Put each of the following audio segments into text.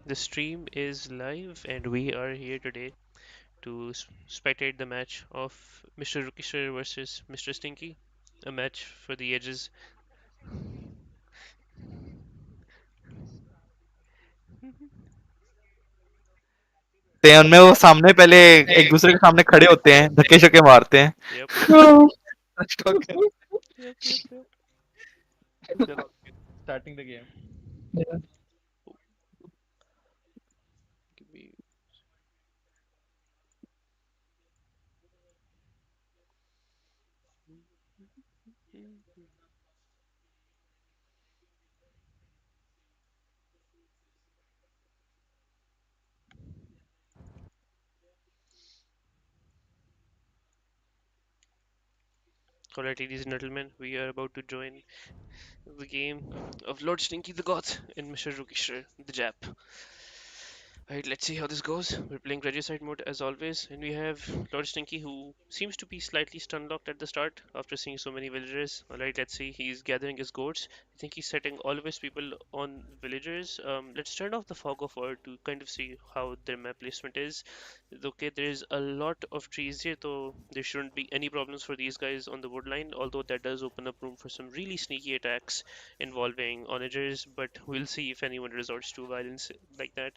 The stream is live, and we are here today to spectate the match of Mr. Rukisher versus Mr. Stinky, a match for the ages. ते हैं उनमें वो सामने पहले एक दूसरे के सामने खड़े होते हैं धक्के शक्के मारते हैं Yep, yep, yep, yep. चलो starting the game Oh, give me- Alright, ladies and gentlemen, we are about to join the game of Lord Stinky the Goth and Mr. Rukisher the Jap. Alright, let's see how this goes. We're playing Regicide mode as always, and we have Lord Stinky who seems to be slightly stun locked at the start after seeing so many villagers. Alright, let's see. He's gathering his goats. I think he's setting all of his people on villagers. Let's turn off the fog of war to kind of see how their map placement is. Okay, there's a lot of trees here, so there shouldn't be any problems for these guys on the wood line, although that does open up room for some really sneaky attacks involving onagers, but we'll see if anyone resorts to violence like that.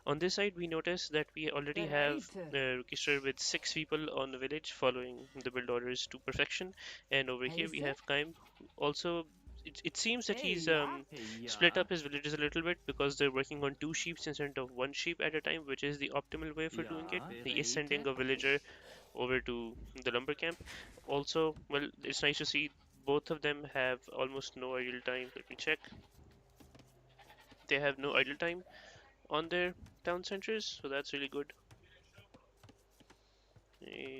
On this side, we notice that we already have Bereit. Rukisher with 6 people on the village following the build orders to perfection. And over here we Hälse? have Kaim. Also, it seems that he's Ja. split Ja. up his villages a little bit because they're working on 2 sheep instead of 1 sheep at a time, which is the optimal way for doing it. Ja. He is Bereit. sending a villager over to the lumber camp. Also, well, it's nice to see both of them have almost no idle time. Let me check. They have no idle time on their town centers, so that's really good.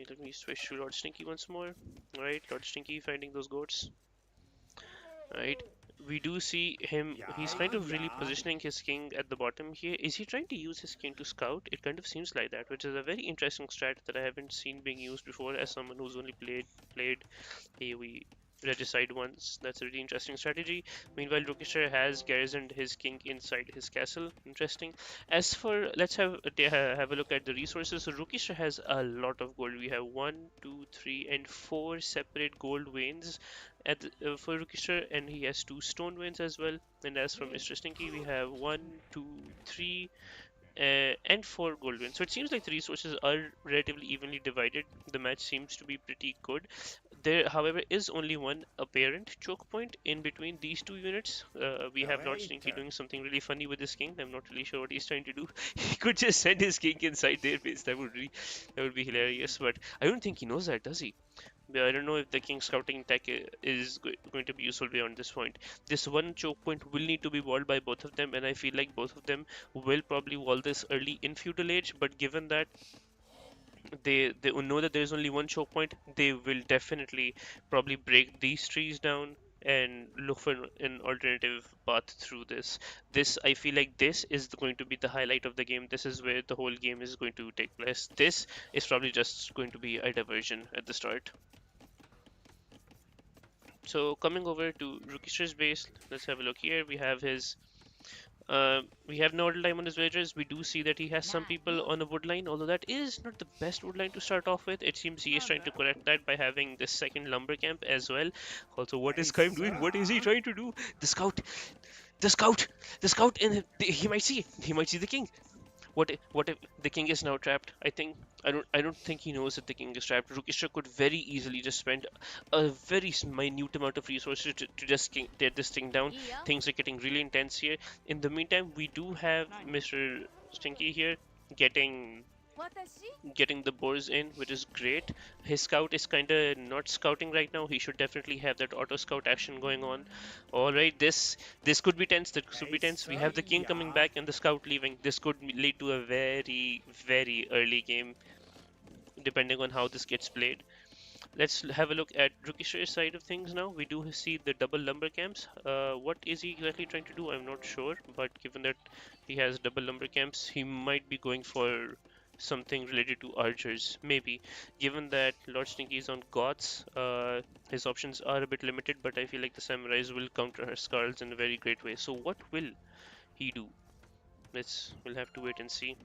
Let me switch to Lord Stinky once more. Alright, Lord Stinky finding those goats. Alright, we do see him, he's Ja. kind of really Ja. positioning his king at the bottom here. Is he trying to use his king to scout? It kind of seems like that, which is a very interesting strat that I haven't seen being used before as someone who's only played AoE regicide once. That's a really interesting strategy. Meanwhile, Rukisher has garrisoned his king inside his castle. Interesting. As for let's have a look at the resources. So Rukisher has a lot of gold. We have one, two, three, and four separate gold veins for Rukisher, and he has two stone veins as well. And as for Mr. Stinky, we have one, two, three, and four gold wins. So it seems like the resources are relatively evenly divided. The match seems to be pretty good. There, however, is only one apparent choke point in between these two units. We have Lord Bereit. Stinky doing something really funny with his king. I'm not really sure what he's trying to do. He could just send his king inside their base. That would be hilarious. But I don't think he knows that, does he? I don't know if the king scouting tech is going to be useful beyond this point. This one choke point will need to be walled by both of them, and I feel like both of them will probably wall this early in feudal age. But given that they know that there's only one choke point, they will definitely probably break these trees down and look for an alternative path through this. This I feel like this is going to be the highlight of the game. This is where the whole game is going to take place. This is probably just going to be a diversion at the start. So coming over to Rukisher's base, let's have a look here. We have no time on his villagers. We do see that he has some people Nani? on a wood line, although that is not the best wood line to start off with. It seems he is trying to correct that by having this second lumber camp as well. Also, what is Kaim doing? What is he Hälse? trying to do? The scout, the scout, the scout, and he might see the king. What if the king is now trapped? I don't think he knows that the king is trapped. Rukisha could very easily just spend a very minute amount of resources to just tear this thing down. いいよ。Things are getting really intense here. In the meantime, we do have Nani? Mr. Stinky here getting 私? getting the boars in, which is great. His scout is kind of not scouting right now. He should definitely have that auto scout action going on. All right, this could be tense. This could be tense. We have the king coming Ja. back and the scout leaving. This could lead to a very early game, depending on how this gets played. Let's have a look at Rukisher's side of things now. We do see the double lumber camps. What is he exactly trying to do? I'm not sure, but given that he has double lumber camps, he might be going for something related to archers. Maybe. Given that Lord Stinky is on Goths, his options are a bit limited, but I feel like the samurais will counter her skulls in a very great way. So what will he do? we'll have to wait and see.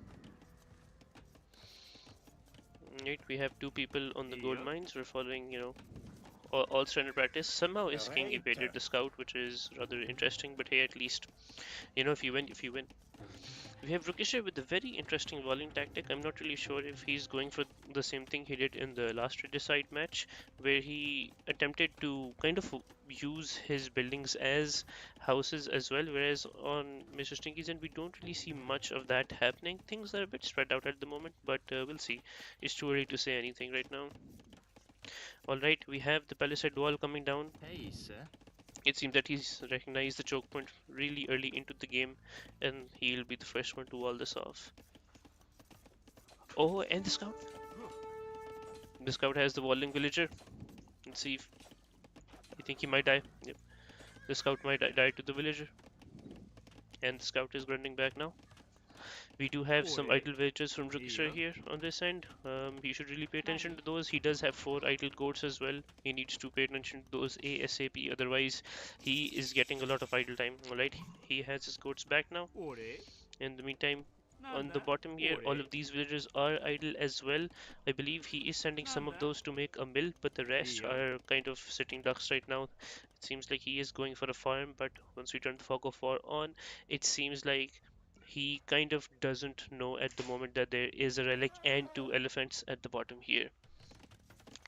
Right, we have two people on the gold Yep. mines. We're following, all standard practice. Somehow his king Right. evaded the scout, which is rather interesting. But hey, at least if you win, if you win. We have Rukisha with a very interesting walling tactic. I'm not really sure if he's going for the same thing he did in the last Regicide match, where he attempted to kind of use his buildings as houses as well, whereas on Mr. Stinky's end, we don't really see much of that happening. Things are a bit spread out at the moment, but we'll see. It's too early to say anything right now. Alright, we have the Palisade wall coming down. Hey, sir. It seems that he's recognized the choke point really early into the game, and he'll be the first one to wall this off. Oh, and the scout. The scout has the walling villager. Let's see if you think he might die. Yep. The scout might die to the villager. And the scout is running back now. We do have some Ore. idle villagers from Rukisher Yeah. here on this end. He should really pay attention Nani. to those. He does have 4 idle goats as well. He needs to pay attention to those ASAP. Otherwise, he is getting a lot of idle time. Alright, he has his goats back now. Ore. In the meantime, on the Nana. bottom here, all Ore. of these villagers are idle as well. I believe he is sending some of Nana. those to make a mill, but the rest Yep. are kind of sitting ducks right now. It seems like he is going for a farm, but once we turn the fog of war on, it seems like he kind of doesn't know at the moment that there is a relic and 2 elephants at the bottom here.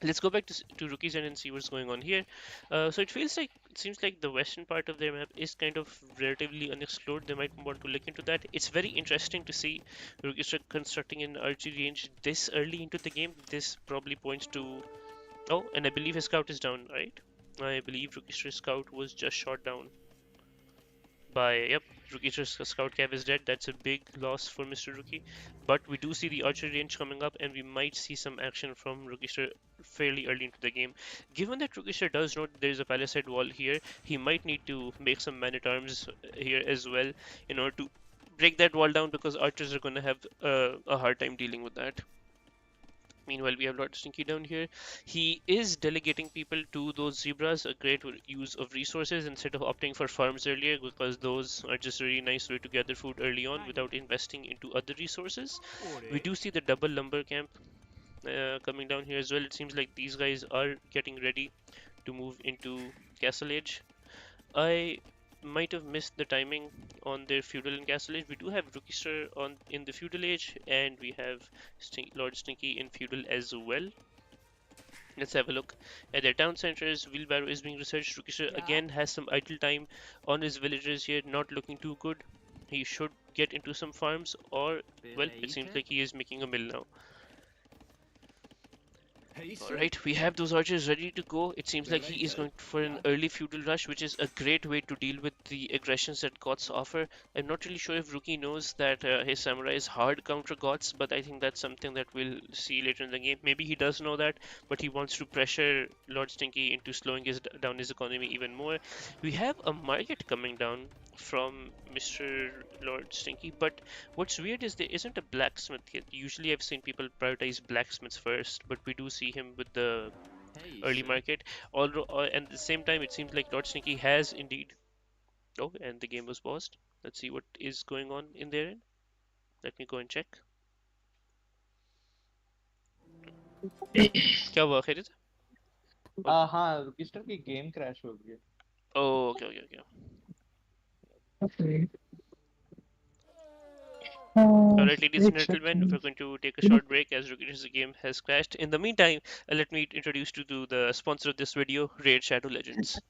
Let's go back to Rookie's End and see what's going on here. So it seems like the western part of their map is kind of relatively unexplored. They might want to look into that. It's very interesting to see Rookies constructing an archery range this early into the game. This probably points to, oh, and I believe his scout is down, right? I believe Rookie's scout was just shot down by, yep, Rookie's scout cav is dead. That's a big loss for Mr. Rookie. But we do see the archery range coming up, and we might see some action from Rookisher fairly early into the game. Given that Rookisher does know there is a palisade wall here, he might need to make some man-at-arms here as well in order to break that wall down, because archers are going to have a hard time dealing with that. Meanwhile, we have Lord Stinky down here. He is delegating people to those zebras, a great use of resources instead of opting for farms earlier, because those are just a really nice way to gather food early on Nani. without investing into other resources. We Ore. do see the double lumber camp coming down here as well. It seems like these guys are getting ready to move into Castle Age. I might have missed the timing on their feudal and castle age. We do have Rookisher on in the feudal age, and we have Lord Stinky in feudal as well. Let's have a look at their town centers. Wheelbarrow is being researched. Rookisher Yeah. again has some idle time on his villagers here, not looking too good. He should get into some farms, or well, it seems Belater. like he is making a mill now. Hey, sir. Alright, we have those archers ready to go. It seems like he is Belater. going for an Yeah. early feudal rush, which is a great way to deal with the aggressions that gods offer. I'm not really sure if Rookie knows that his samurais hard counter gods, but I think that's something that we'll see later in the game. Maybe he does know that, but he wants to pressure Lord Stinky into slowing down his economy even more. We have a market coming down from Mr. Lord Stinky, but what's weird is there isn't a blacksmith yet. Usually I've seen people prioritize blacksmiths first, but we do see him with the Hey, early sir. market. Although, and at the same time, it seems like Lord Sneaky has indeed. Oh, and the game was paused. Let's see what is going on in there. Let me go and check. क्या हुआ खैरियत है? Oh, हाँ register की game crash हो गई oh, okay, okay, okay. है Alright, ladies and gentlemen, we're going to take a short break as Ruki's game has crashed. In the meantime, let me introduce you to the sponsor of this video, Raid Shadow Legends.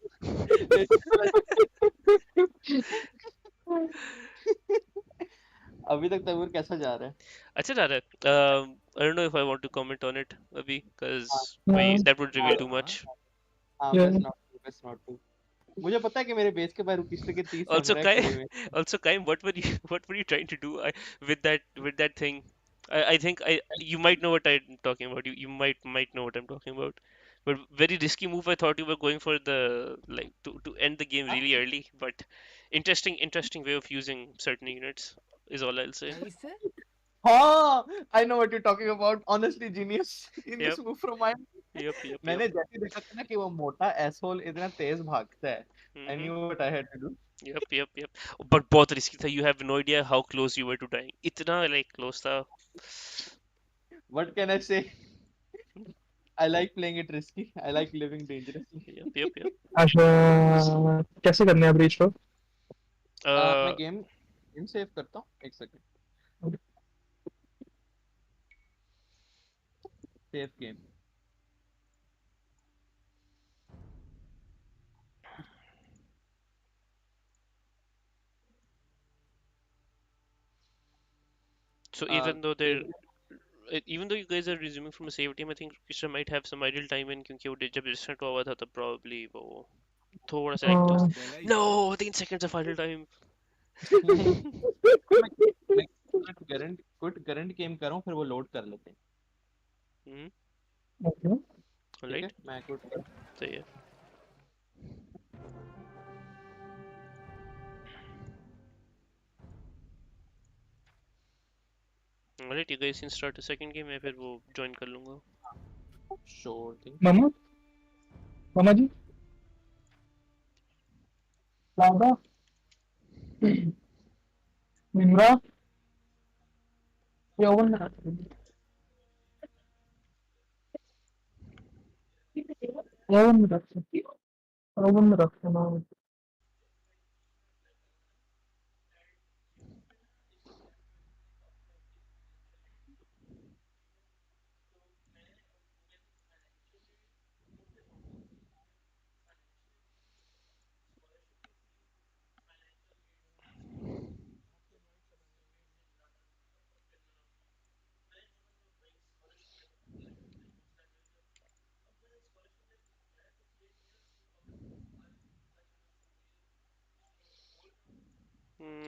अभी तक तैमूर कैसा जा रहा है अच्छा जा रहा है. I don't know if I want to comment on it, Abhi, because that would reveal too Yeah. much. हाँ best not to मुझे पता है कि मेरे बेस के बाहर रजिस्टर के 30 Also, सैमुराई Kai, खड़े हुए also Kai, what were you trying to do with that thing? I think you might know what I'm talking about. You might know what I'm talking about. But very risky move. I thought you were going for the like to end the game हाँ really early. But interesting way of using certain units is all I'll say. Hey, sir. हाँ I know what you're talking about honestly genius Yep, genius move from mine yep. मैंने जैसे देखा था ना कि वो मोटा एसहोल इतना तेज भागता है I Mm-hmm. knew what I had to do Yep. But बहुत risky था. You have no idea how close you were to dying. इतना like close था. What can I say? I like playing it risky. I like living dangerously. Yep. अच्छा कैसे करने हैं breach को? मैं Uh, गेम गेम सेव करता हूँ, एक second. Save game. so even though they're save. even though you guys are resuming from a save team, I think Kisha might have some idle time in क्योंकि वो जब distant हुआ था तब probably वो थोड़ा सा like हाँ, no 3 seconds of idle time. मैं कुछ करंट गेम कर रहा हूँ, फिर वो लोड कर लेते हैं. Hmm. ओके. ठीक है, Alright. मैं कुछ कर. So yeah. Alright, you guys can start a second game. मैं फिर वो join कर लूँगा. Sure thing. मामा मामा जी लादा मिमरा ये ओवन में रख ओवन में रख ओवन में रख ना.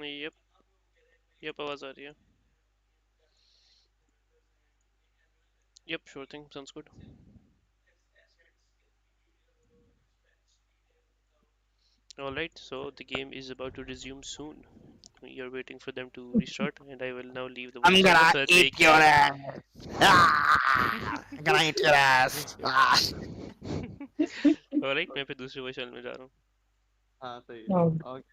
Yep. Yep, आवाज आ रही है. Yep, sure thing. Sounds good. Alright, so the game is about to resume soon. You're waiting for them to restart, and I will now leave the I'm voice over gonna so that they eat your can. ass. I'm gonna eat your ass. Alright, मैं फिर दूसरे voice channel में जा रहा हूँ. हाँ सही है. हाँ. Okay.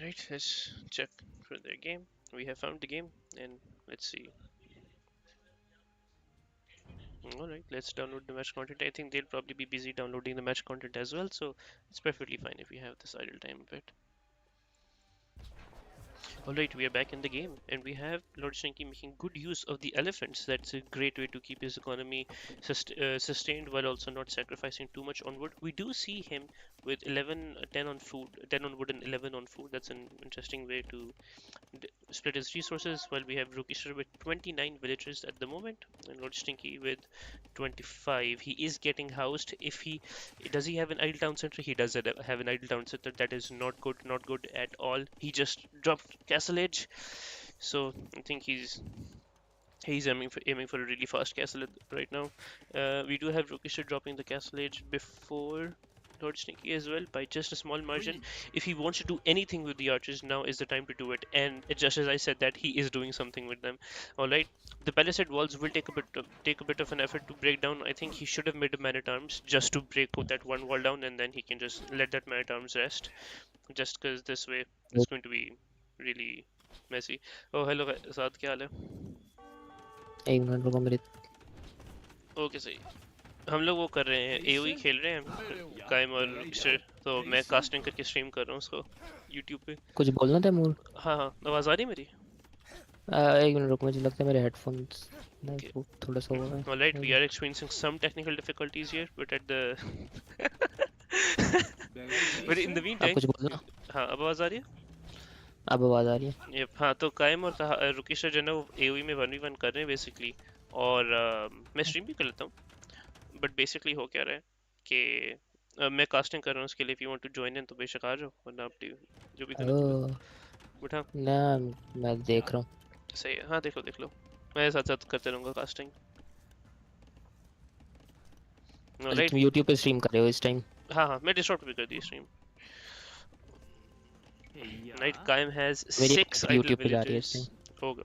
Right, let's check for their game. We have found the game, and let's see. Alright, let's download the match content. I think they'll probably be busy downloading the match content as well, so it's perfectly fine if we have this idle time a bit. Alright, we are back in the game, and we have Lord Shanky making good use of the elephants. That's a great way to keep his economy sustained while also not sacrificing too much on wood. We do see him with 11, 10 on food, 10 on wood and 11 on food. That's an interesting way to split his resources. While we have Rukishar with 29 villagers at the moment, and Lord Stinky with 25. He is getting housed. If he does he have an idle town center? He does have an idle town center. That is not good at all. He just dropped Castle Edge, so I think he's aiming for a really fast castle right now. We do have Rokisha dropping the castle age before Lord Sneaky as well by just a small margin. If he wants to do anything with the archers, now is the time to do it. And just as I said that, he is doing something with them. All right, the palisade walls will take a bit of an effort to break down. I think he should have made a man at arms just to break that one wall down, and then he can just let that man at arms rest. Just because this way it's going to be really messy. Oh, hello, Saad, क्या हाल है? एक minute रुको मेरी. Okay सही. हम लोग वो कर रहे हैं एओई खेल रहे हैं कायम और से, तो मैं कास्टिंग करके स्ट्रीम कर रहा हूँ उसको यूट्यूब पे. कुछ बोलना था मूल. हाँ आवाज़ आ रही है मेरी? एक मिनट रुको, मुझे लगता है मेरे हेडफोन्स थोड़ा सा हुआ है. Alright, we are experiencing some technical difficulties here, but at the but in the आप meantime, कुछ बोलना. हाँ अब आवाज़ आ रही है? अब आवाज आ रही है. Yep, हाँ तो कायम और रुकेश जो है ना वो एओई में 1v1 कर रहे हैं बेसिकली, और मैं स्ट्रीम भी कर लेता हूँ. बट बेसिकली हो क्या रहा है कि मैं कास्टिंग कर रहा हूँ उसके लिए. If you want to join in तो बेशक आ जाओ, वरना आप जो भी करना करो. ओह, बट हाँ ना मैं देख रहा हूँ. सही है. हाँ देख लो मैं साथ साथ करते रहूँगा कास्टिंग. अच्छा, राइट. तुम YouTube पे स्ट्रीम कर रहे हो इस टाइम? हाँ मैं डिस्टॉर्ड पे कर दी स्ट्रीम. राइट, कायम हैज मेरी 6 आइडल YouTube पे जा रही है इस विलेजेस. टाइम. ओके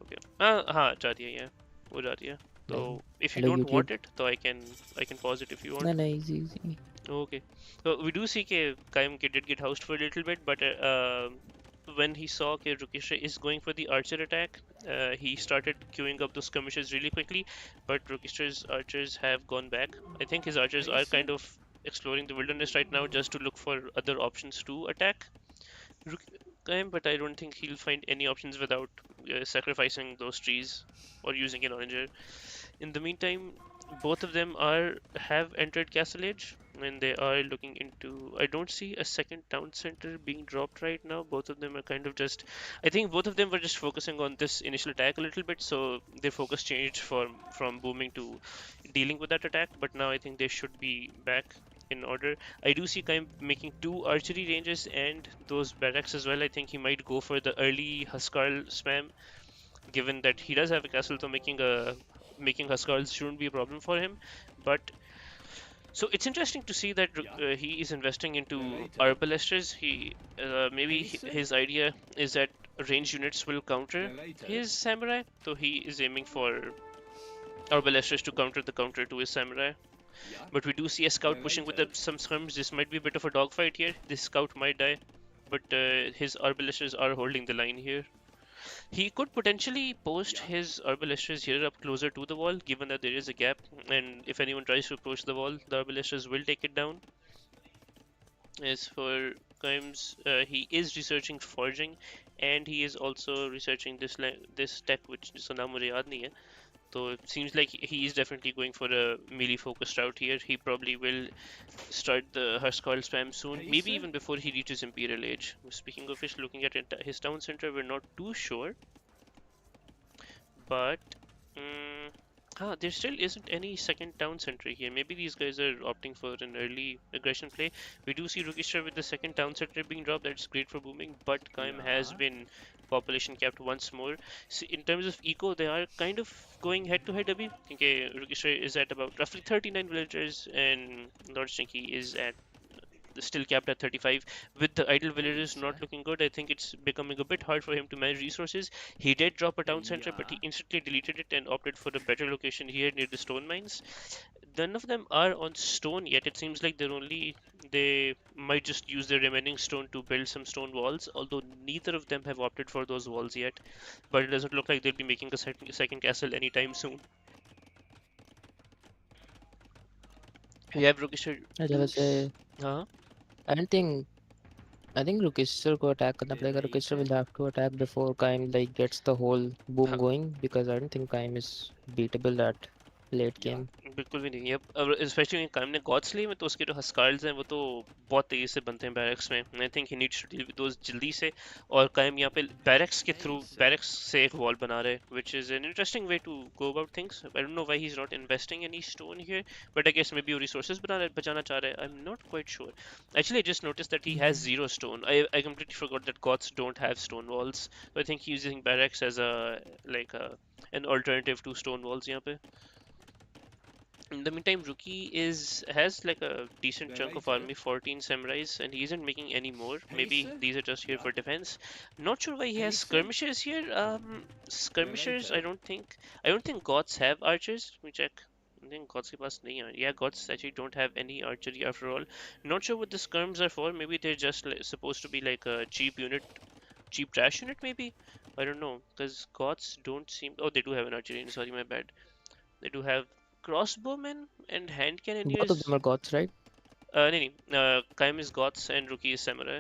हाँ जा रही है यार, वो जा रही है. Like, So if you hello don't YouTube. want it, so I can pause it if you want. No, no, easy. Okay. So we do see that Kaim did get housed for a little bit, but when he saw that Rukisha is going for the archer attack, he started queuing up those skirmishes really quickly. But Rukisha's archers have gone back. I think his archers are kind of exploring the wilderness right now just to look for other options to attack Kaim, but I don't think he'll find any options without sacrificing those trees or using an onager. In the meantime, both of them are have entered Castle Age and they are looking into. I don't see a second town center being dropped right now. Both of them are kind of just. I think both of them were just focusing on this initial attack a little bit, so their focus changed from booming to dealing with that attack. But now I think they should be back in order. I do see Kaim making two archery ranges and those barracks as well. I think he might go for the early Huskar spam given that he does have a castle, so making Huskarls shouldn't be a problem for him. But so it's interesting to see that he is investing into arbalesters. His idea is that ranged units will counter his samurai, so he is aiming for arbalesters to counter the counter to his samurai. But we do see a scout pushing with some skirms. This might be a bit of a dogfight here. This scout might die, but his arbalesters are holding the line here. He could potentially post his arbalesters here up closer to the wall, given that there is a gap, and if anyone tries to approach the wall, the arbalesters will take it down. As for Kaim's, he is researching forging, and he is also researching this tech which जिसका नाम मुझे याद नहीं है. So it seems like he is definitely going for a melee focused route here. He probably will start the Huskarl spam soon, maybe even before he reaches Imperial Age. Speaking of which, looking at his town center, we're not too sure. But there still isn't any second town center here. Maybe these guys are opting for an early aggression play. We do see Rukisha with the second town center being dropped. That's great for booming, but Kaim has been population capped once more. So in terms of eco, they are kind of going head to head. Abhi. Okay, Rukisha is at about roughly 39 villagers, and Lord Stinky is at still capped at 35. With the idle villagers not looking good, I think it's becoming a bit hard for him to manage resources. He did drop a town center, but he instantly deleted it and opted for a better location here near the stone mines. None of them are on stone yet. It seems like they might just use their remaining stone to build some stone walls, although neither of them have opted for those walls yet. But it doesn't look like they'll be making a second castle anytime soon. We have Rukisha. अच्छा वैसे Huh? I don't think I think Rukisher को attack करना पड़ेगा. Rukisher will have to attack before Kaim like gets the whole boom Huh. going because I don't think Kaim is beatable at late game. बिल्कुल भी नहीं है अब specially काम ने गॉड स्लेव में तो उसके जो हस्कार्ल्स हैं वो तो बहुत तेजी से बनते हैं बैरक्स में I think he needs to deal with those जल्दी से और कायम यहाँ पे बैरक्स के थ्रू बैरक्स से एक वॉल बना रहे which is an interesting way to go about things I don't know why he is not investing any stone here but I guess maybe वो रिसोर्सेज बचाना चाह रहा है I am not quite sure actually I just notice that he has zero stone I completely forgot that gods don't have stone walls so I think he is using barracks as a like an alternative to stone walls यहाँ पे. In the meantime, Rookie has like a decent chunk of army, 14 samurais, and he isn't making any more. Maybe these are just here for defense. Not sure why he has skirmishers here. Skirmishers, I don't think gods have archers. Let me check. I think gods ke paas nahi hai. Yeah, gods actually don't have any archery after all. Not sure what the skirms are for. Maybe they're just supposed to be like a cheap unit, cheap trash unit maybe. I don't know, because gods don't seem. Oh, they do have an archery. Sorry, my bad. They do have crossbowmen and hand Both of cannoneers. them are gods, right? नहीं नहीं Kaim is goths and Rookie is samurai.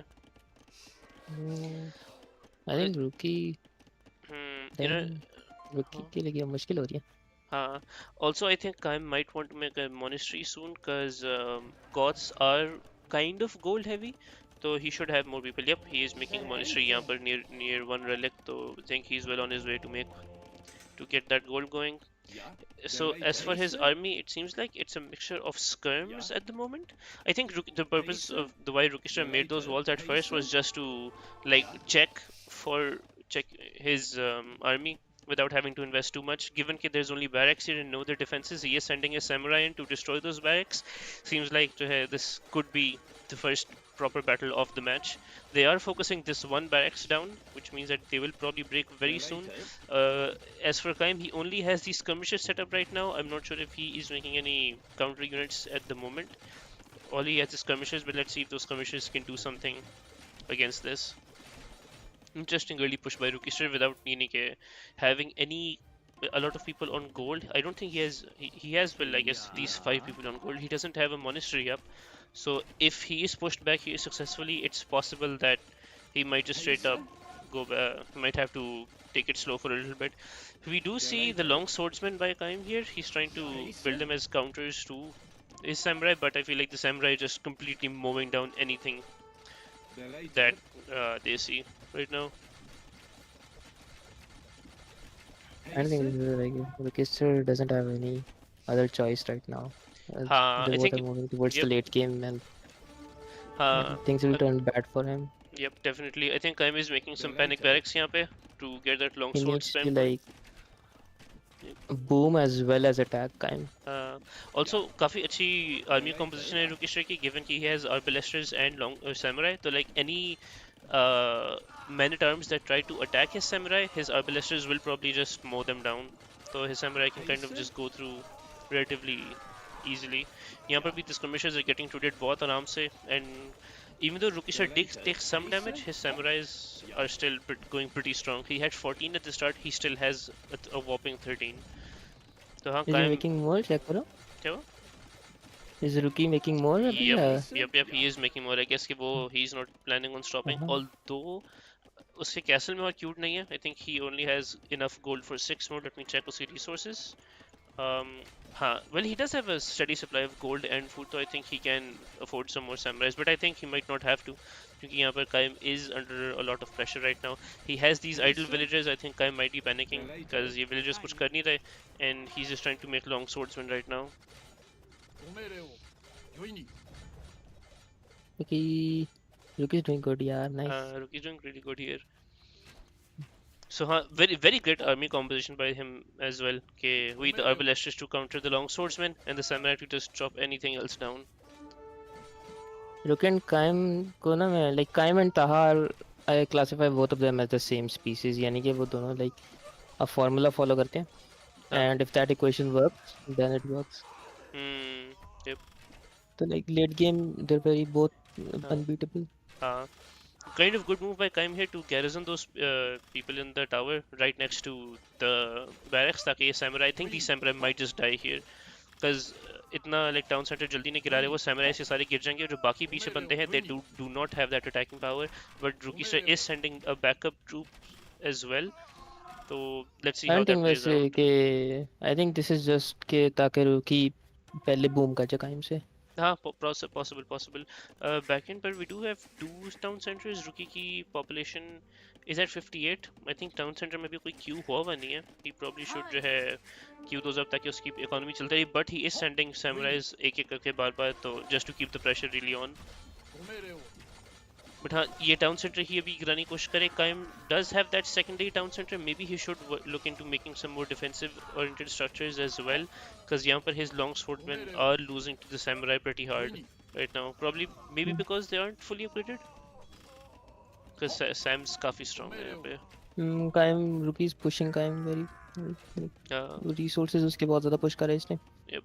Hmm, I Uh, think Rookie you know, then Rookie के लिए मुश्किल हो रही है. also I think Kaim might want to make a monastery soon because goths are kind of gold heavy. So he should have more people. Yep, he is making a monastery यहाँ पर near one relic. So I think he's well on his way to get that gold going. So as for his army, it seems like it's a mixture of skirms at the moment. I think the purpose of the why Rukisha made those walls at first was just to like check his army without having to invest too much. Given that there's only barracks here and no other defenses, he is sending a samurai in to destroy those barracks. Seems like this could be the first proper battle of the match. They are focusing this one barracks down, which means that they will probably break very soon. As for Kaim, he only has these skirmishes set up right now. I'm not sure if he is making any counter units at the moment. All he has is skirmishes, but let's see if those skirmishes can do something against this. Interesting early push by Rukisher without needing having a lot of people on gold. I don't think he has, well, I guess these 5 people on gold. He doesn't have a monastery up, so if he is pushed back here successfully, it's possible that he might just straight up go might have to take it slow for a little bit. We do see the long swordsman by Kaim here. He's trying to build them as counters to his samurai, but I feel like the samurai just completely mowing down anything that they see right now. I don't think like Rukistar doesn't have any other choice right now. I They both think are moving towards the yep. late game, and things will Uh, turn bad for him. Yep, definitely. I think Kaim is making some panic barracks यहाँ पे to get that long He sword needs to spam going. like boom as well as attack time. Also, काफी अच्छी army composition है Rukishra की, given कि he has arbalesters and long samurai. So like any men at arms that try to attack his samurai, his arbalesters will probably just mow them down. So his samurai can kind of just go through relatively easily. यहाँ पर भी the skirmishers are getting treated बहुत आराम से, and even though Rukisha did take some damage, his samurais are still going pretty strong. He had 14 at the start, he still has a whopping 13. तो हाँ Is he कायम making more? Check करो. क्या हुआ? Is Rookie making more अभी Yep, he is making more. I guess कि वो he's not planning on stopping. Although उसके castle में और cute नहीं है. I think he only has enough gold for 6 more. Let me check उसकी resources. Well, he does have a steady supply of gold and food, so I think he can afford some more samurais. But I think he might not have to, because यहाँ पर Kaim is under a lot of pressure right now. He has these idle villagers. I think Kaim might be panicking because ये villagers कुछ कर नहीं रहे, and he's just trying to make long swordsmen right now. Rookie is doing good, yeah, nice. Rookie's doing really good here. So very great army composition by him as well. Okay, with the arbalesters to counter the long swordsman and the samurai to just chop anything else down. Rookie and Kaim को ना मैं like Kaim and Tahar, I classify both of them as the same species. यानी कि वो दोनों like a formula follow करते हैं. And if that equation works, then it works. Yep. So like late game, they're very both unbeatable. Kind of good move by Kaim here to garrison those people in the tower right next to the barracks ताकि ये samurai, I think these samurai might just die here because इतना like town center जल्दी नहीं गिरा रहे वो samurai से सारे गिर जाएंगे और जो बाकी पीछे बंदे हैं they do not have that attacking power, but Rukisha is sending a backup troop as well. So let's see how that plays out. I think this is just के ताकि Rookie पहले boom कर जाए Kaim से. Possible. Backend, but we do have 2 town centers. Rookie की population is at 58. I think town center में भी कोई queue हुआ हुआ नहीं है. He probably should जो है queue those up ताकि उसकी economy चलती रहे. But he is sending samurais एक एक करके बार तो just to keep the pressure really on. But हाँ ये town center ही अभी गिराने की कोशिश करे. Kaim does have that secondary town center. Maybe he should look into making some more defensive oriented structures as well, because यहाँ पर his long swordmen are losing to the samurai pretty hard right now. Probably maybe because they aren't fully upgraded. Because Sam's काफी strong है यहाँ पे. Kaim Rookie is pushing Kaim very resources उसके बहुत ज़्यादा push कर रहा है इसने. Yep.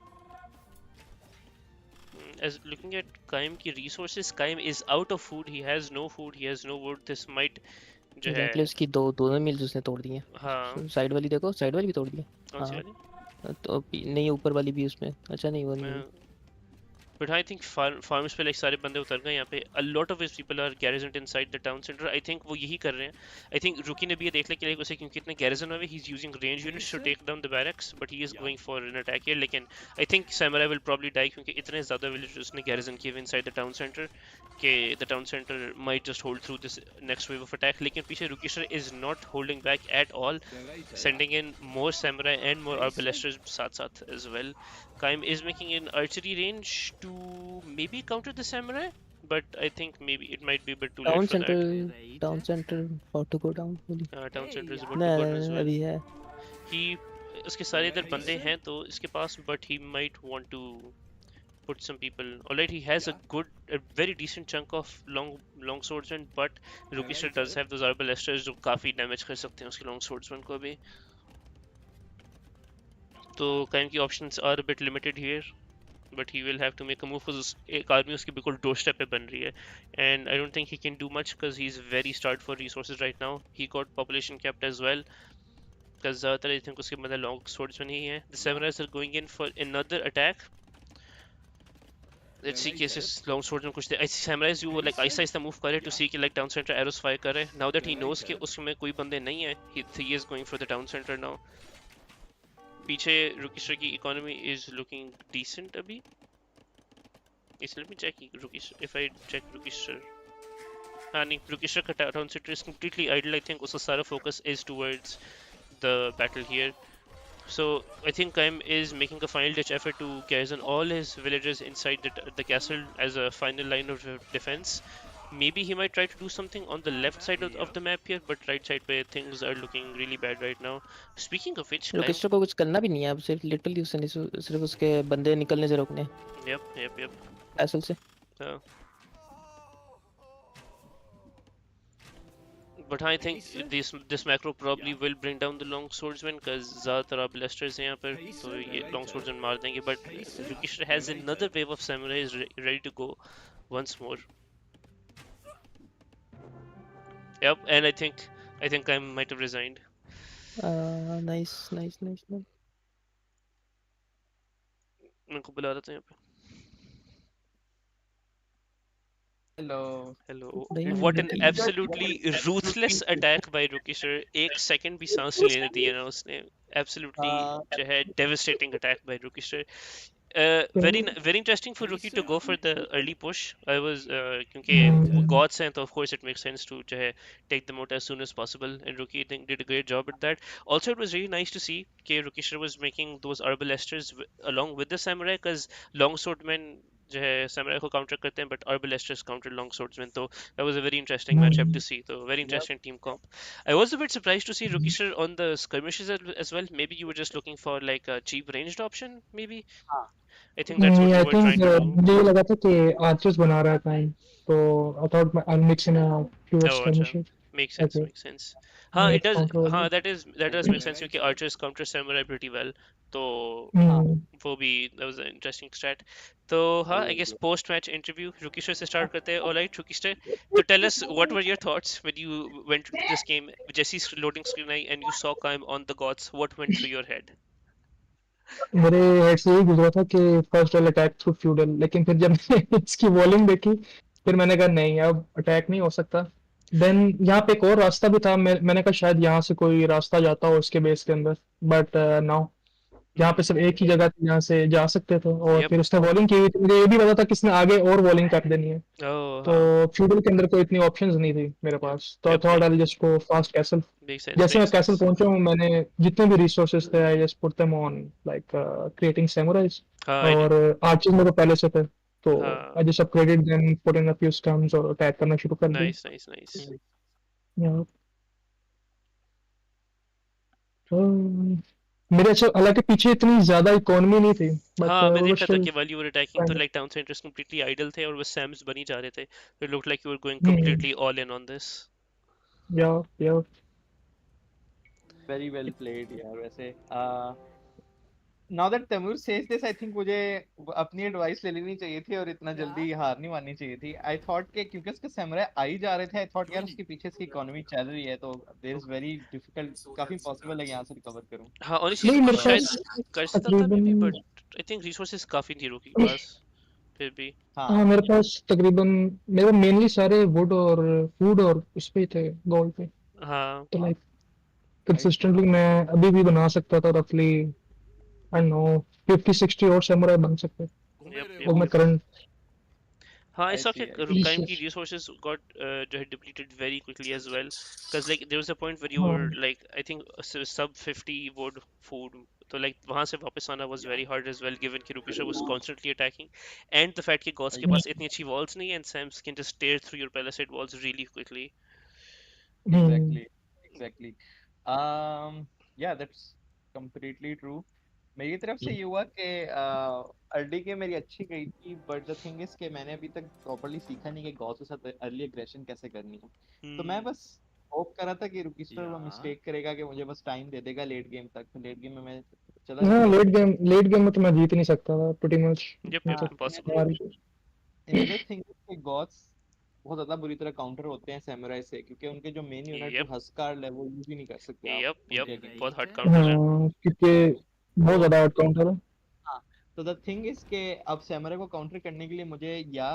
As looking at Kaim की resources, Kaim is out of food. He has no food. He has no wood. This might जो है. Exactly उसकी दोनों मिल्स उसने तोड़ दी हैं. हाँ. साइड वाली देखो, साइड वाली भी तोड़ दी है. कौन सी वाली? तो नहीं ऊपर वाली भी उसमें. अच्छा नहीं वो नहीं. But I think farms पे like सारे बंदे उतर गए यहाँ पे. A lot of his people are garrisoned inside the town center. I think वो यही कर रहे हैं. I think Rookie ने भी ये देख लिया कि like उसे क्योंकि इतने garrison हुए, he's using range units to take down the barracks, but he is going for an attack here. लेकिन I think samurai will probably die क्योंकि इतने ज़्यादा villagers उसने garrison किए हुए inside the town center कि the town center might just hold through this next wave of attack. लेकिन पीछे Rukisha is not holding back at all, sending in more samurai and more arbalesters साथ as well. Kaim is making an archery range to maybe counter the samurai, but I think maybe it might be a bit too late for that. Town center about to go down. Town center is about to go down as well. अभी है. He उसके सारे इधर बंदे हैं तो इसके पास, but he might want to put some people. Alright, he has a very decent chunk of long swordsman, but Rukishar does have those arbalesters जो काफी damage कर सकते हैं उसके long swordsman को भी. तो काइम की options are a bit limited here. But he will have to make a move because एक आर्मी उसकी बिल्कुल doorstep पे बन रही है, and I don't think he can do much because he's very starved for resources right now. He got population capped as well because ज़्यादातर I think उसके मतलब long swordsman ही है. The samurais are going in for another attack. Let's see कैसे long swordsman कुछ I see samurais वो like Aahista Aahista move कर रहे to see कि like down center arrows fire कर रहे. Now that he knows कि उसमें कोई बंदे नहीं है, he is going for the down center now. पीछे रुकिशर की economy is looking decent अभी. Yes, let me check Rukishar. If I check Rukishar. हाँ नहीं, Rukishar का town center is completely idle. I think उसका सारा focus is towards the battle here. So I think Kaim is making a final ditch effort to garrison all his villagers inside the castle as a final line of defense. Maybe he might try to do something on the left side of the map here, but right side where things are looking really bad right now. Speaking of which, Kaim. लोकेस्टर को कुछ करना भी नहीं है अब, सिर्फ literally उसने सिर्फ उसके बंदे निकलने से रोकने Yep. कैसल से. But I think this macro probably will bring down the long swordsman because ज़्यादातर आप blasters हैं यहाँ पर तो ये long swordsman मार देंगे. But Rukishra has another wave of samurais ready to go once more. Yep, and I think I might have resigned. Nice. मेरे को बुला रहा था यहाँ पे. Hello. Hello. भाई What an भाई absolutely ruthless attack by Rukishar. एक second भी सांस नहीं लेने दिया ना उसने. Absolutely जो है devastating attack by Rukishar. Very interesting for Rookie to go for the early push. I was क्योंकि वो gods हैं तो of course it makes sense to जो है take them out as soon as possible, and Rookie did a great job at that. Also, it was really nice to see कि Rukishar was making those arbalesters along with the samurai because longswordmen जो है samurai को counter करते हैं but arbalesters counter longswordmen, तो that was a very interesting matchup to see. So very interesting team comp. I was a bit surprised to see Rukishar on the skirmishes as well. Maybe you were just looking for like a cheap ranged option, maybe. हाँ. I think that's what नहीं, you I were think trying to do. मुझे ये लगा था कि archers बना रहा है टाइम, तो I thought I'll mix in a few Oh, acha. skirmishes. Makes sense, Okay, makes sense. हाँ, it does. counter हाँ, वाले. that does make sense क्योंकि archers counter samurai pretty well. तो हाँ. वो भी that was an interesting strat. तो हाँ, I guess post match interview Rukishar से start करते हैं. Alright, Rukishar. So tell us what were your thoughts when you went into this game? Jesse's loading screen I and you saw Kaim on the gods. What went through your head? मेरे head से यही गुजरा था कि first वाला attack through feudal, लेकिन फिर जब मैंने इसकी वॉल्यूम देखी फिर मैंने कहा नहीं, अब अटैक नहीं हो सकता. देन यहाँ पे एक और रास्ता भी था, मैंने कहा शायद यहाँ से कोई रास्ता जाता हो उसके बेस के अंदर, बट नो, यहाँ पे सिर्फ एक ही जगह थी जहाँ से जा सकते थे. और Yep. फिर उसने वॉलिंग की हुई थी, मुझे ये भी पता था कि इसने आगे और वॉलिंग कर देनी है, Oh, तो हाँ. फ्यूडल के अंदर कोई इतनी ऑप्शंस नहीं थी मेरे पास, तो आई Yep, thought yep. I just go fast castle. Makes sense, जैसे मैं makes कैसल sense. पहुंचा हूँ, मैंने जितने भी रिसोर्सेस थे I just put them on like creating summarise, हाँ, I और did. आर्चर्स मेरे पहले से थे, तो हाँ. I just upgraded them, put in a few stumps और अटैक करना शुरू कर दिया. Nice, nice, nice. Yeah. मेरे अच्छा, हालांकि पीछे इतनी ज्यादा इकोनॉमी नहीं थी, बट हाँ, मैं वी वर देख रहा था स्टिल कि while you were attacking तो fine. like town centers completely idle थे और वो Sams बनी जा रहे थे. It looked like you were going hmm. completely all in on this. या Very well played यार वैसे. Now that Tamur says this, I think मुझे अपनी एडवाइस ले लेनी चाहिए थी और इतना जल्दी हार नहीं माननी चाहिए थी. I thought कि क्योंकि उसके samurai आ ही जा रहे थे, I thought यार उसके पीछे इसकी इकोनॉमी चल रही है तो there is very difficult, काफी पॉसिबल है यहाँ से रिकवर करूँ. हाँ, honestly नहीं, Rookie मेरे शायद पास कर सकता था maybe, तकरीबन, but I think resources काफी थी Rookie के पास फिर भी. हाँ हाँ. मेरे पास तकरीबन, मेरे मेनली सारे वुड और फूड और उस पे ही थे, गोल्ड पे, हाँ. तो लाइक Right. कंसिस्टेंटली मैं अभी भी बना सकता था रफली, आई नो 50-60 और सैमुराई बन सकते, Yep. वो मैं करंट. हाँ, I I saw see. कि I see. Kaim की resources got जो है depleted very quickly as well, because like there was a point where you हाँ. were like I think sub 50 wood food, तो like वहां से वापस आना was very hard as well given कि Rukisha was constantly attacking, and the fact कि gods के पास इतनी अच्छी walls नहीं है and Sams can just tear through your palisade walls really quickly. Hmm. Exactly. Yeah, that's completely true. मेरी तरफ से ये हुआ कि अर्ली गेम मेरी अच्छी गई थी, बट द थिंग इज कि मैंने अभी तक प्रॉपर्ली सीखा नहीं कि गॉस के साथ अर्ली एग्रेशन कैसे करनी है। तो मैं हम्म बस होप कर रहा था कि रुकिस्टर वो यार मिस्टेक करेगा कि मुझे बस टाइम दे देगा लेट गेम तक, तो लेट गेम में मैं चला हाँ, गया। लेट गेम में तो मैं जीत ही नहीं सकता था प्रीटी मच। यप मैं यप तो हाँ, इम्पॉसिबल हार ही another thing is कि गॉड्स बहुत ज्यादा बुरी तरह काउंटर होते हैं सैमुराई से, क्योंकि उनके जो मेन यूनिट जो यप हस्कार है वो यूज ही नहीं कर सकते आप यप यप उनके बहुत अगेंस्ट। हार्ड राइट काउंटर है। हाँ, क्योंकि बहुत तो ज्यादा आउट काउंटर है। हाँ, तो द थिंग इज के अब सैमुराई को काउंटर करने के लिए मुझे या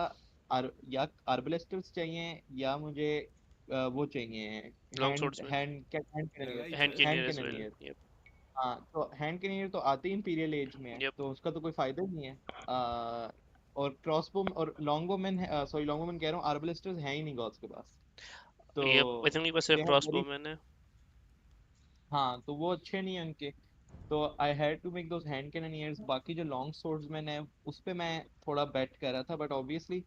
आर्बलेस्टर्स चाहिए, या मुझे वो चाहिए long swordsman, hand cannoneer. Right hand right hand cannon as well. Cannoneer. Yep हाँ, तो हैंड कैननियर तो आते ही इंपीरियल एज में है, yep तो उसका तो कोई फायदा ही नहीं है। और क्रॉसबो और लॉन्गबोमैन, सॉरी लॉन्गबोमैन कह रहा हूँ, आर्बलेस्टर्स हैं ही नहीं गॉड्स के पास। yep I तो think मेरे पास दे सिर्फ हैव वेरी, crossbowman है। हाँ तो वो अच्छे नहीं है उनके। तो I had to make those hand cannoneers. बाकी जो लॉन्ग स्वॉर्ड्समैन है उस पे मैं थोड़ा बेट कर रहा था, बट ऑब्वियसली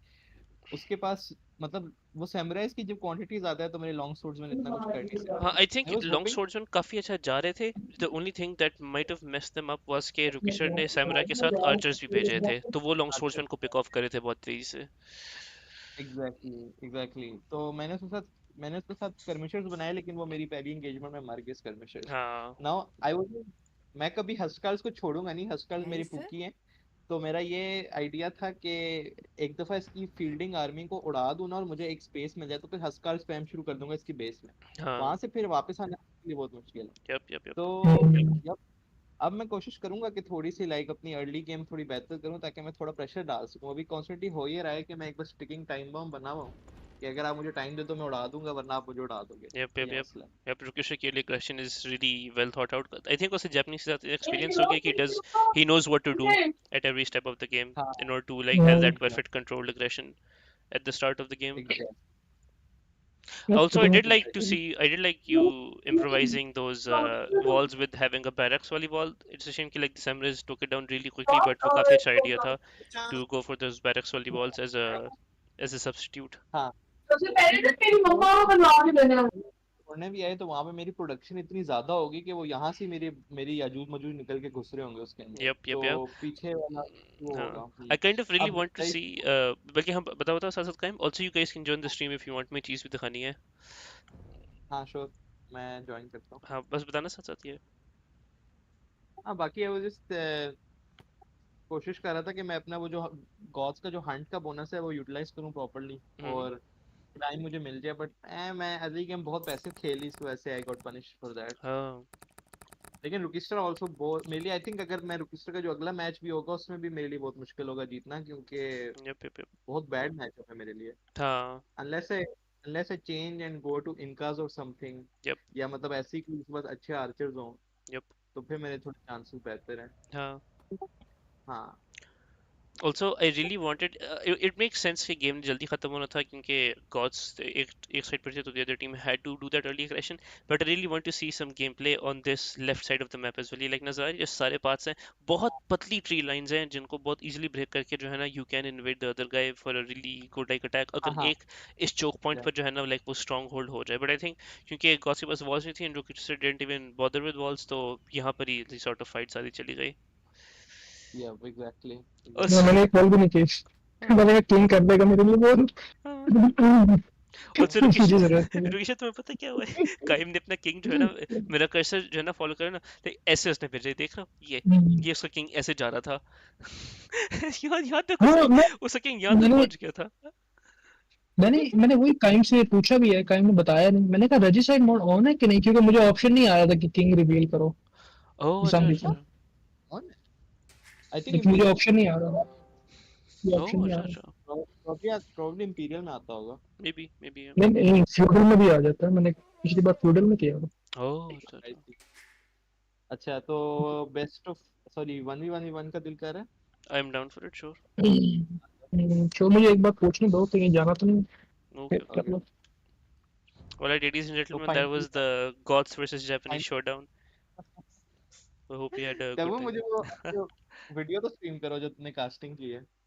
उसके पास मतलब वो सैमुराइज की जब क्वांटिटी ज्यादा है तो मेरे लॉन्ग स्वॉर्ड्समैन इतना कुछ कर नहीं हाँ सकते। I think I was long hopping. swordsman काफी अच्छा जा रहे थे। The only thing that might have messed them up was के रुकिशर ने samurai के साथ आर्चर्स भी भेजे थे, तो वो लॉन्ग अच्छा, swordsman को पिक ऑफ करे थे बहुत तेजी से। Exactly exactly. तो मैंने उसके साथ skirmishers बनाए, लेकिन वो मेरी पहली एंगेजमेंट में मर गए skirmishers। हाँ नाउ आई वाज, मैं कभी हस्कर्स को छोड़ूंगा नहीं, हस्कर्स मेरी नाइस फूकी हैं। तो मेरा ये आइडिया था कि एक दफा इसकी फील्डिंग आर्मी को उड़ा दूं ना और मुझे एक स्पेस मिल जाए, तो फिर हस्कार स्पैम शुरू कर दूंगा इसकी बेस में। वहां हाँ से फिर वापस आना के लिए बहुत मुश्किल है। यप यप यप तो यप, अब मैं कोशिश करूंगा कि थोड़ी सी लाइक अपनी अर्ली गेम थोड़ी बेहतर करूं, ताकि मैं थोड़ा प्रेशर डाल सकूं। अभी कॉन्स्टेंटली हो ही रहा है कि मैं एक बस टिकिंग टाइम बम बना हुआ हूं कि अगर आप मुझे टाइम दे दो मैं उड़ा दूंगा, वरना आप मुझे उड़ा दोगे। यप ये यप यप मसला है। यप रुकिशर के लिए question is really well thought out. I think उसे जापानीज के साथ एक्सपीरियंस हो गया कि does he knows what to do at every step of the game हाँ, in order to like have that perfect controlled aggression at the start of the game. Exact. Also, I did like you improvising those walls with having a barracks wali wall. It's a shame कि like the samurais took it down really quickly, but वो काफी अच्छा idea था to go for those barracks wali walls as a substitute. हाँ, सबसे पहले तो मेरी मम्मा को बनवा के देना। छोड़ने भी आए तो वहां पे मेरी प्रोडक्शन इतनी ज्यादा होगी कि वो यहाँ से मेरी मेरी याजूज मजूज निकल के घुस रहे होंगे उसके अंदर, Yep, yep, तो yep. पीछे वाला वो हाँ, होगा। I kind of really अब want to see. बल्कि हम बताओ बताओ साथ साथ कायम. Also, you guys can join the stream if you want me चीज भी दिखानी है. हाँ श्योर, मैं ज्वाइन करता हूँ। हाँ बस बताना साथ साथ ये. हाँ, बाकी वो जिस कोशिश कर रहा था कि मैं अपना वो जो गॉड्स का जो हंट का बोनस है वो यूटिलाइज करूँ प्रॉपरली, हम्म. और टाइम मुझे मिल जाए। बट मैं अगली गेम बहुत पैसे खेली इसकी वजह से, I got punish for that. हाँ. लेकिन रुकिस्टर ऑल्सो बहुत मेरे लिए, आई थिंक अगर मैं रुकिस्टर का जो अगला मैच भी होगा उसमें भी मेरे लिए बहुत मुश्किल होगा जीतना, क्योंकि Yep, yep, yep. बहुत बैड मैचअप है मेरे लिए। हाँ. unless I unless I change and go to Incas or something, Yep, या मतलब ऐसे ही कुछ बस अच्छे आर्चर्स हों, yep. तो फिर मेरे थोड़े चांसेस बेहतर हैं। हाँ. हाँ, Also, I really wanted. It makes sense कि गेम जल्दी खत्म होना था क्योंकि gods एक साइड पर थे तो the other team had to do that early aggression. But I really want to see some gameplay on this left side of the map as well. Like नज़ारे ये सारे पार्ट्स हैं, बहुत पतली ट्री लाइंस हैं जिनको बहुत easily ब्रेक करके जो है ना you can invade the other guy for a really good like attack. हाँ, अगर हाँ, एक इस choke point पर जो है ना like वो strong hold हो जाए. But I think क्योंकि gods के पास walls नहीं थी and Rocket didn't even bother with walls, तो यहाँ पर ही sort of fight सारी चली गई. या एग्जैक्टली ना, एग्जैक्टली। मैंने एक कॉल भी नहीं की। हाँ. मैंने कहा किंग कर देगा मेरे लिए वो। हाँ. और फिर मुझे जरूरत नहीं है। ऋषि तुम्हें पता क्या हुआ है? काइम ने अपना किंग जो है ना, मेरा कर्सर जो है ना फॉलो करो ना, तो ऐसे उसने भेजा है, देख रहा हो ये उसका किंग ऐसे जा रहा था। यहाँ यहाँ तक हाँ, उसका किंग यहाँ तक मैंने पहुंच गया था। मैंने मैंने वही काइम से पूछा भी है, काइम ने बताया नहीं। मैंने कहा रजिसाइड मोड ऑन है कि नहीं, क्योंकि मुझे ऑप्शन नहीं आ रहा था कि किंग रिवील करो ओह सम अच्छा रीजन। अच्छा। ऑन, आई थिंक लेकिन मुझे इंपीरियल ऑप्शन नहीं आ रहा था, ये ऑप्शन ओह नहीं आ अच्छा रहा। अच्छा। प्रॉब्लम इंपीरियल में आता होगा। May be. नहीं नहीं, फ्यूडल में भी आ जाता है, मैंने पिछली बार फ्यूडल में किया था। ओह अच्छा I अच्छा। see। अच्छा, तो बेस्ट ऑफ, सॉरी 1v1 का दिल कर रहा है। I am down for it sure. तो मुझे एक बार पूछने दो, कहीं जाना तो नहीं? ओके फिर ओके। कर लो। Alright, ladies and तो gentlemen, that finally was the Goths versus Japanese fine showdown. I hope you had a तब good वो time. मुझे वो वीडियो तो स्ट्रीम करो जो तुमने कास्टिंग की है।